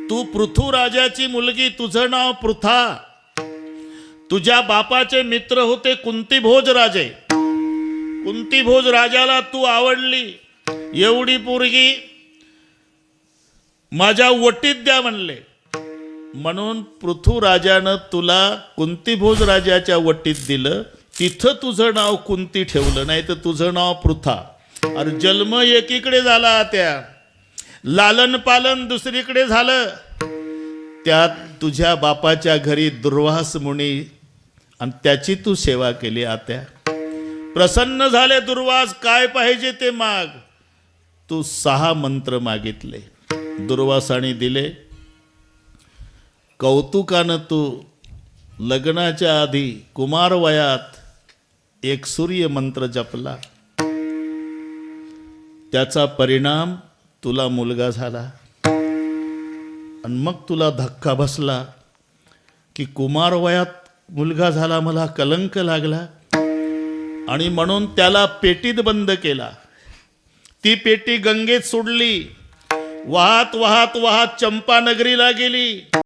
तू पृथू राजाची मुलगी, तुझं नाव पृथा. तुझ्या बापाचे मित्र होते कुंतीभोज राजे. कुंतीभोज राजाला तू आवडली. एवढी पोरगी माझ्या वटीत द्या म्हणले. म्हणून पृथू राजानं तुला कुंतीभोज राजाच्या वटीत दिलं. तिथं तुझं नाव कुंती ठेवलं, नाही तर तुझं नाव पृथा. अरे जन्म एकीकडे झाला, त्या लालन पालन दुसरीकडे झालं. त्यात तुझ्या बापाच्या घरी दुर्वास मुनी आणि त्याची तू सेवा केली. आत्या प्रसन्न झाले दुर्वास, काय पाहिजे ते माग. तू 6 मंत्र मागितले, दुर्वासाने दिले. कौतुकानं तू लग्नाच्या आधी कुमार वयात एक सूर्य मंत्र जपला. त्याचा परिणाम तुला मुलगा झाला. आणि मग तुला धक्का बसला की कुमार वयात मुलगा झाला, मला कलंक लागला. आणि म्हणून त्याला पेटीत बंद केला. ती पेटी गंगेत सोडली. वाहत वाहत वाहत चंपानगरीला गेली.